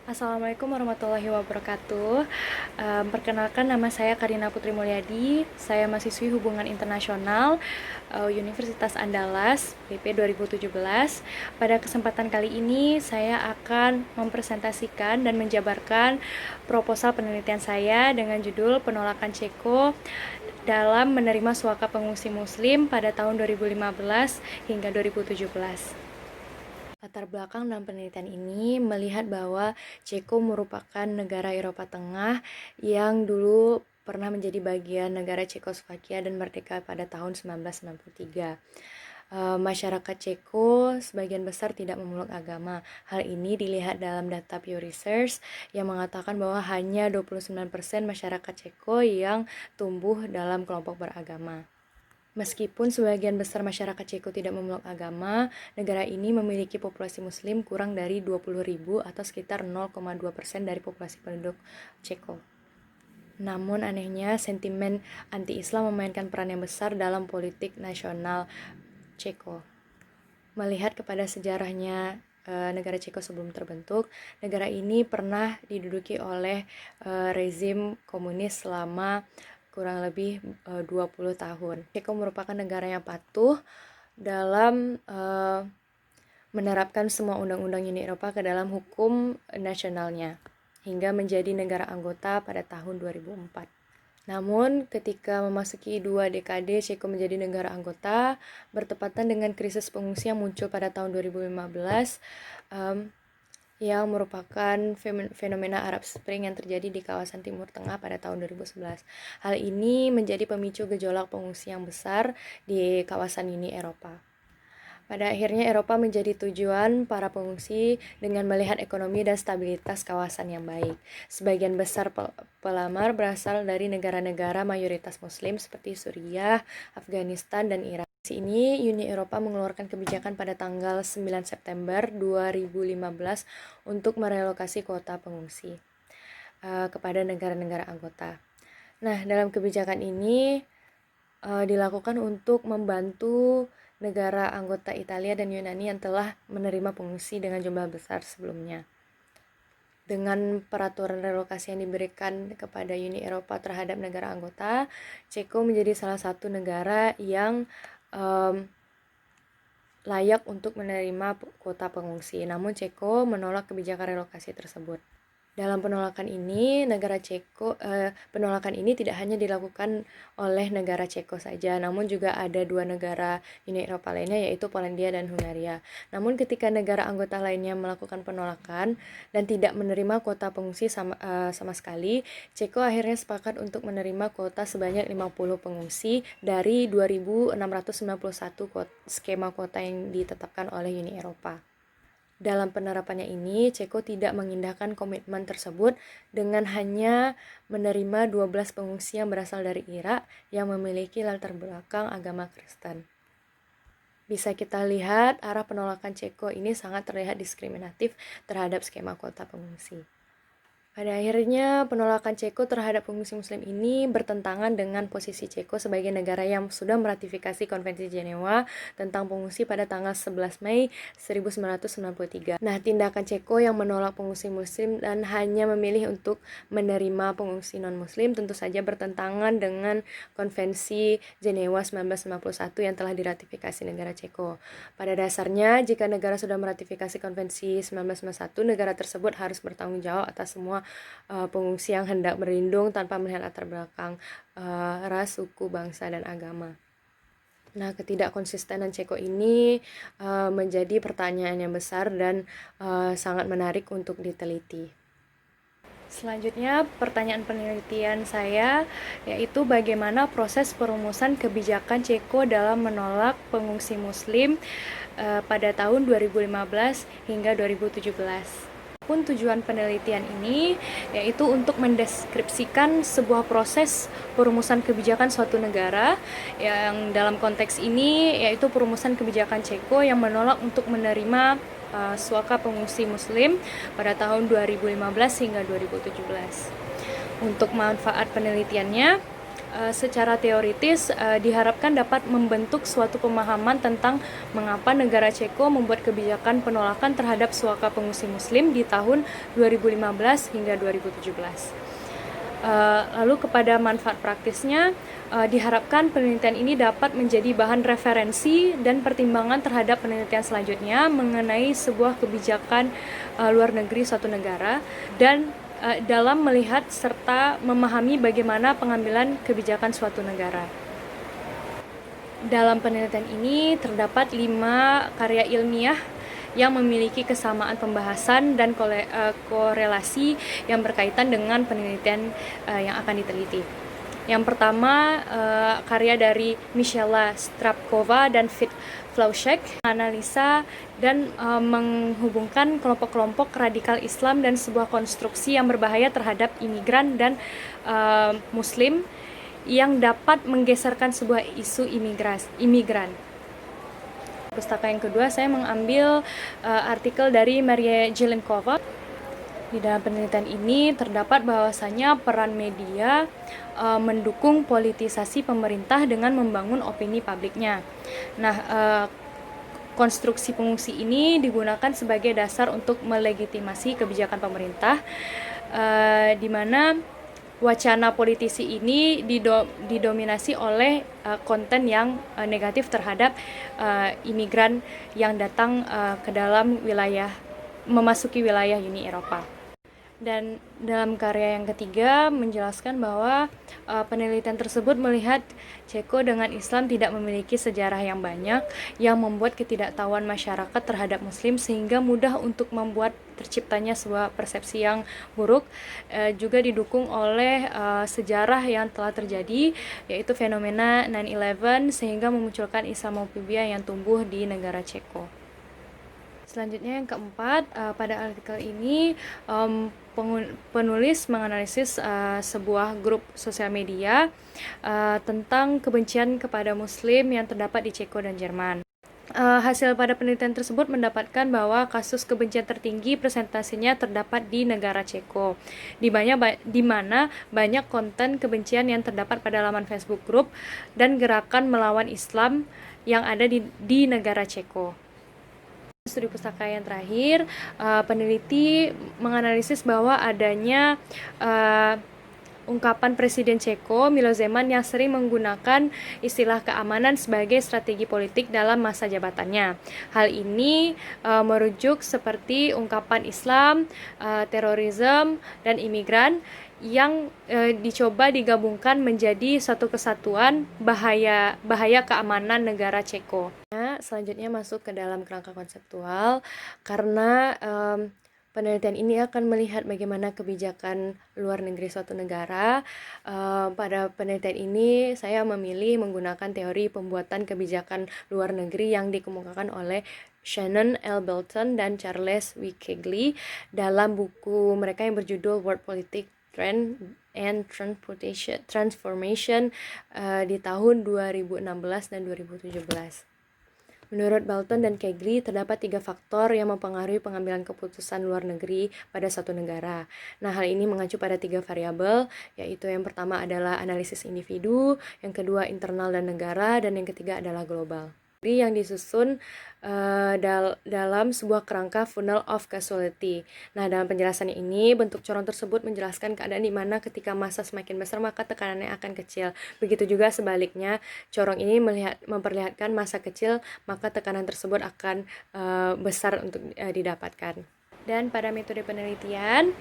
Assalamualaikum warahmatullahi wabarakatuh. Perkenalkan, nama saya Karina Putri Mulyadi. Saya mahasiswi Hubungan Internasional Universitas Andalas PP 2017. Pada kesempatan kali ini saya akan mempresentasikan dan menjabarkan proposal penelitian saya dengan judul Penolakan Ceko dalam menerima suaka pengungsi muslim pada tahun 2015 hingga 2017. Latar belakang dalam penelitian ini melihat bahwa Ceko merupakan negara Eropa Tengah yang dulu pernah menjadi bagian negara Cekoslovakia dan merdeka pada tahun 1993. Masyarakat Ceko sebagian besar tidak memeluk agama. Hal ini dilihat dalam data Pew Research yang mengatakan bahwa hanya 29% masyarakat Ceko yang tumbuh dalam kelompok beragama. Meskipun sebagian besar masyarakat Ceko tidak memeluk agama, negara ini memiliki populasi muslim kurang dari 20.000 atau sekitar 0,2% dari populasi penduduk Ceko. Namun anehnya, sentimen anti-Islam memainkan peran yang besar dalam politik nasional Ceko. Melihat kepada sejarahnya negara Ceko sebelum terbentuk, negara ini pernah diduduki oleh rezim komunis selama kurang lebih 20 tahun. Ceko merupakan negara yang patuh dalam menerapkan semua undang-undang Uni Eropa ke dalam hukum nasionalnya hingga menjadi negara anggota pada tahun 2004. Namun, ketika memasuki 2 dekade Ceko menjadi negara anggota, bertepatan dengan krisis pengungsi yang muncul pada tahun 2015, yang merupakan fenomena Arab Spring yang terjadi di kawasan Timur Tengah pada tahun 2011. Hal ini menjadi pemicu gejolak pengungsi yang besar di kawasan Uni Eropa. Pada akhirnya Eropa menjadi tujuan para pengungsi dengan melihat ekonomi dan stabilitas kawasan yang baik. Sebagian besar pelamar berasal dari negara-negara mayoritas muslim seperti Suriah, Afghanistan, dan Irak. Di sini Uni Eropa mengeluarkan kebijakan pada tanggal 9 September 2015 untuk merelokasi kuota pengungsi kepada negara-negara anggota. Nah, dalam kebijakan ini dilakukan untuk membantu negara anggota Italia dan Yunani yang telah menerima pengungsi dengan jumlah besar sebelumnya. Dengan peraturan relokasi yang diberikan kepada Uni Eropa terhadap negara anggota, Ceko menjadi salah satu negara yang layak untuk menerima kuota pengungsi. Namun Ceko menolak kebijakan relokasi tersebut. Dalam penolakan ini, penolakan ini tidak hanya dilakukan oleh negara Ceko saja, namun juga ada 2 negara Uni Eropa lainnya, yaitu Polandia dan Hungaria. Namun ketika negara anggota lainnya melakukan penolakan dan tidak menerima kuota pengungsi sama sekali, Ceko akhirnya sepakat untuk menerima kuota sebanyak 50 pengungsi dari 2.691 skema kuota yang ditetapkan oleh Uni Eropa. Dalam penerapannya ini, Ceko tidak mengindahkan komitmen tersebut dengan hanya menerima 12 pengungsi yang berasal dari Irak yang memiliki latar belakang agama Kristen. Bisa kita lihat arah penolakan Ceko ini sangat terlihat diskriminatif terhadap skema kuota pengungsi. Pada akhirnya, penolakan Ceko terhadap pengungsi muslim ini bertentangan dengan posisi Ceko sebagai negara yang sudah meratifikasi Konvensi Jenewa tentang pengungsi pada tanggal 11 Mei 1993. Nah, tindakan Ceko yang menolak pengungsi muslim dan hanya memilih untuk menerima pengungsi non-muslim tentu saja bertentangan dengan Konvensi Jenewa 1991 yang telah diratifikasi negara Ceko. Pada dasarnya, jika negara sudah meratifikasi Konvensi 1991, negara tersebut harus bertanggung jawab atas semua pengungsi yang hendak berlindung tanpa melihat latar belakang ras, suku, bangsa, dan agama. Nah, ketidakkonsistenan Ceko ini menjadi pertanyaan yang besar dan sangat menarik untuk diteliti. Selanjutnya, pertanyaan penelitian saya yaitu bagaimana proses perumusan kebijakan Ceko dalam menolak pengungsi muslim pada tahun 2015 hingga 2017. Tujuan penelitian ini yaitu untuk mendeskripsikan sebuah proses perumusan kebijakan suatu negara yang dalam konteks ini yaitu perumusan kebijakan Ceko yang menolak untuk menerima suaka pengungsi muslim pada tahun 2015 hingga 2017. Untuk manfaat penelitiannya, secara teoritis diharapkan dapat membentuk suatu pemahaman tentang mengapa negara Ceko membuat kebijakan penolakan terhadap suaka pengungsi Muslim di tahun 2015 hingga 2017. Lalu kepada manfaat praktisnya, diharapkan penelitian ini dapat menjadi bahan referensi dan pertimbangan terhadap penelitian selanjutnya mengenai sebuah kebijakan luar negeri suatu negara dan dalam melihat serta memahami bagaimana pengambilan kebijakan suatu negara. Dalam penelitian ini terdapat 5 karya ilmiah yang memiliki kesamaan pembahasan dan korelasi yang berkaitan dengan penelitian yang akan diteliti. Yang pertama, karya dari Michela Strapkova dan Fit Flauschek, analisa dan menghubungkan kelompok-kelompok radikal Islam dan sebuah konstruksi yang berbahaya terhadap imigran dan Muslim yang dapat menggeserkan sebuah isu imigran. Pustaka yang kedua, saya mengambil artikel dari Maria Jelenkova. Di dalam penelitian ini terdapat bahwasanya peran media mendukung politisasi pemerintah dengan membangun opini publiknya. Nah, konstruksi pengungsi ini digunakan sebagai dasar untuk melegitimasi kebijakan pemerintah, di mana wacana politisi ini didominasi oleh konten yang negatif terhadap imigran yang datang ke dalam memasuki wilayah Uni Eropa. Dan dalam karya yang ketiga menjelaskan bahwa penelitian tersebut melihat Ceko dengan Islam tidak memiliki sejarah yang banyak yang membuat ketidaktahuan masyarakat terhadap Muslim sehingga mudah untuk membuat terciptanya sebuah persepsi yang buruk, juga didukung oleh sejarah yang telah terjadi, yaitu fenomena 9/11 sehingga memunculkan Islamophobia yang tumbuh di negara Ceko. Selanjutnya yang keempat, pada artikel ini penulis menganalisis sebuah grup sosial media tentang kebencian kepada Muslim yang terdapat di Ceko dan Jerman. Hasil pada penelitian tersebut mendapatkan bahwa kasus kebencian tertinggi presentasinya terdapat di negara Ceko, di mana banyak konten kebencian yang terdapat pada laman Facebook grup dan gerakan melawan Islam yang ada di negara Ceko. Studi pustaka yang terakhir, peneliti menganalisis bahwa adanya ungkapan Presiden Ceko, Milo Zeman, yang sering menggunakan istilah keamanan sebagai strategi politik dalam masa jabatannya. Hal ini merujuk seperti ungkapan Islam, terorisme, dan imigran yang dicoba digabungkan menjadi satu kesatuan bahaya keamanan negara Ceko. Selanjutnya masuk ke dalam kerangka konseptual, karena penelitian ini akan melihat bagaimana kebijakan luar negeri suatu negara. Pada penelitian ini saya memilih menggunakan teori pembuatan kebijakan luar negeri yang dikemukakan oleh Shannon L. Belton dan Charles W. Kegley dalam buku mereka yang berjudul World Politics, Trend and Transformation di tahun 2016 dan 2017. Menurut Belton dan Kegley, terdapat 3 faktor yang mempengaruhi pengambilan keputusan luar negeri pada suatu negara. Nah, hal ini mengacu pada 3 variabel, yaitu yang pertama adalah analisis individu, yang kedua internal dan negara, dan yang ketiga adalah global. Yang disusun dalam sebuah kerangka funnel of causality. Nah, dalam penjelasan ini, bentuk corong tersebut menjelaskan keadaan di mana ketika massa semakin besar maka tekanannya akan kecil. Begitu juga sebaliknya, corong ini memperlihatkan massa kecil maka tekanan tersebut akan besar untuk didapatkan. Dan pada metode penelitian,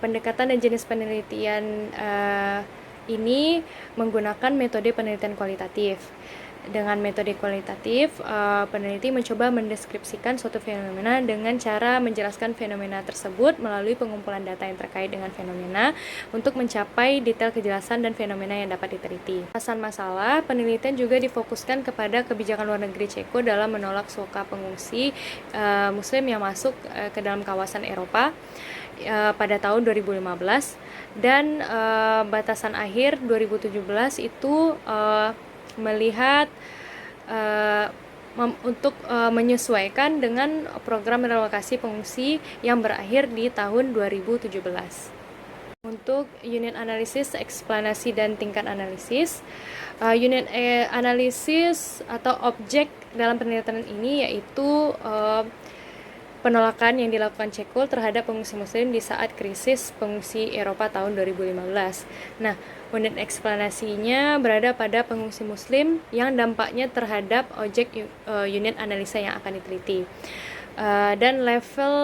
pendekatan dan jenis penelitian ini menggunakan metode penelitian kualitatif. Dengan metode kualitatif, peneliti mencoba mendeskripsikan suatu fenomena dengan cara menjelaskan fenomena tersebut melalui pengumpulan data yang terkait dengan fenomena untuk mencapai detail kejelasan dan fenomena yang dapat diteliti. Alasan masalah, penelitian juga difokuskan kepada kebijakan luar negeri Ceko dalam menolak suaka pengungsi Muslim yang masuk ke dalam kawasan Eropa pada tahun 2015, dan batasan akhir 2017 itu melihat untuk menyesuaikan dengan program relokasi pengungsi yang berakhir di tahun 2017. Untuk unit analisis, eksplanasi, dan tingkat analisis, unit analisis atau objek dalam penelitian ini yaitu penolakan yang dilakukan Ceko terhadap pengungsi muslim di saat krisis pengungsi Eropa tahun 2015. Nah, unit eksplanasinya berada pada pengungsi muslim yang dampaknya terhadap objek unit analisa yang akan diteliti. Dan level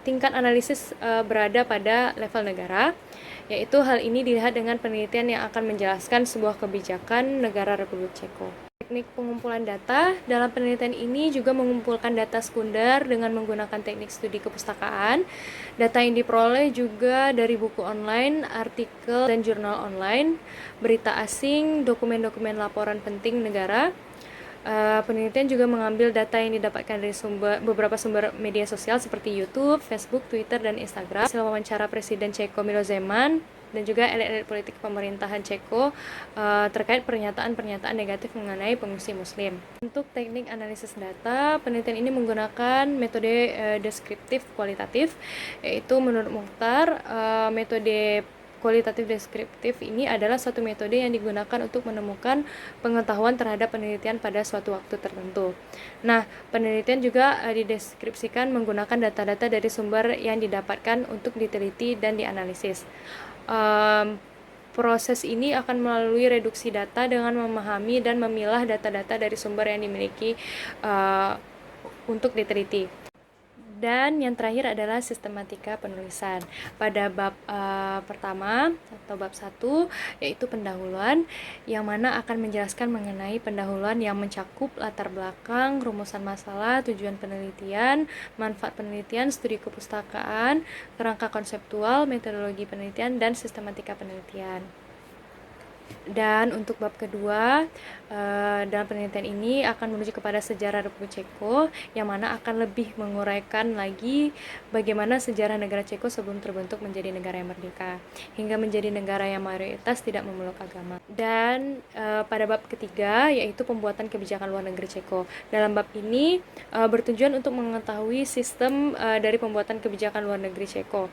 tingkat analisis berada pada level negara, yaitu hal ini dilihat dengan penelitian yang akan menjelaskan sebuah kebijakan negara Republik Ceko. Teknik pengumpulan data dalam penelitian ini juga mengumpulkan data sekunder dengan menggunakan teknik studi kepustakaan. Data yang diperoleh juga dari buku online, artikel, dan jurnal online, berita asing, dokumen-dokumen laporan penting negara. Penelitian juga mengambil data yang didapatkan dari beberapa sumber media sosial seperti YouTube, Facebook, Twitter, dan Instagram. Hasil wawancara Presiden Ceko Milo Zeman dan juga elit-elit politik pemerintahan Ceko terkait pernyataan-pernyataan negatif mengenai pengungsi muslim. Untuk teknik analisis data, penelitian ini menggunakan metode deskriptif kualitatif, yaitu menurut Mukhtar, metode kualitatif deskriptif ini adalah suatu metode yang digunakan untuk menemukan pengetahuan terhadap penelitian pada suatu waktu tertentu. Nah, penelitian juga dideskripsikan menggunakan data-data dari sumber yang didapatkan untuk diteliti dan dianalisis. Proses ini akan melalui reduksi data dengan memahami dan memilah data-data dari sumber yang dimiliki untuk diteliti. Dan yang terakhir adalah sistematika penulisan. Pada bab pertama atau bab 1 yaitu pendahuluan, yang mana akan menjelaskan mengenai pendahuluan yang mencakup latar belakang, rumusan masalah, tujuan penelitian, manfaat penelitian, studi kepustakaan, kerangka konseptual, metodologi penelitian, dan sistematika penelitian. Dan untuk bab kedua, dalam penelitian ini akan menuju kepada sejarah Republik Ceko, yang mana akan lebih menguraikan lagi bagaimana sejarah negara Ceko sebelum terbentuk menjadi negara yang merdeka, hingga menjadi negara yang mayoritas tidak memeluk agama. Dan pada bab ketiga, yaitu pembuatan kebijakan luar negeri Ceko. Dalam bab ini bertujuan untuk mengetahui sistem dari pembuatan kebijakan luar negeri Ceko,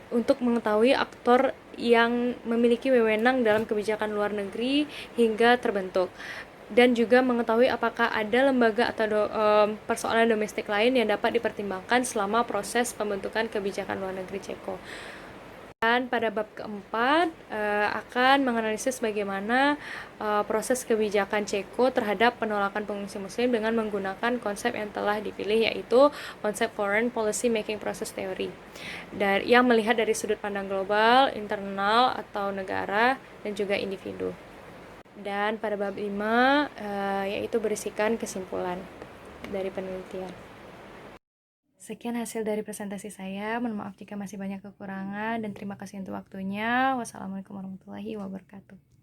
untuk mengetahui aktor yang memiliki wewenang dalam kebijakan luar negeri hingga terbentuk, dan juga mengetahui apakah ada lembaga atau persoalan domestik lain yang dapat dipertimbangkan selama proses pembentukan kebijakan luar negeri Ceko. Dan pada bab keempat akan menganalisis bagaimana proses kebijakan Ceko terhadap penolakan pengungsi muslim dengan menggunakan konsep yang telah dipilih, yaitu konsep Foreign Policy Making Process Theory, dan yang melihat dari sudut pandang global, internal atau negara, dan juga individu. Dan pada bab 5 yaitu berisikan kesimpulan dari penelitian. Sekian hasil dari presentasi saya. Mohon maaf jika masih banyak kekurangan, dan terima kasih untuk waktunya. Wassalamualaikum warahmatullahi wabarakatuh.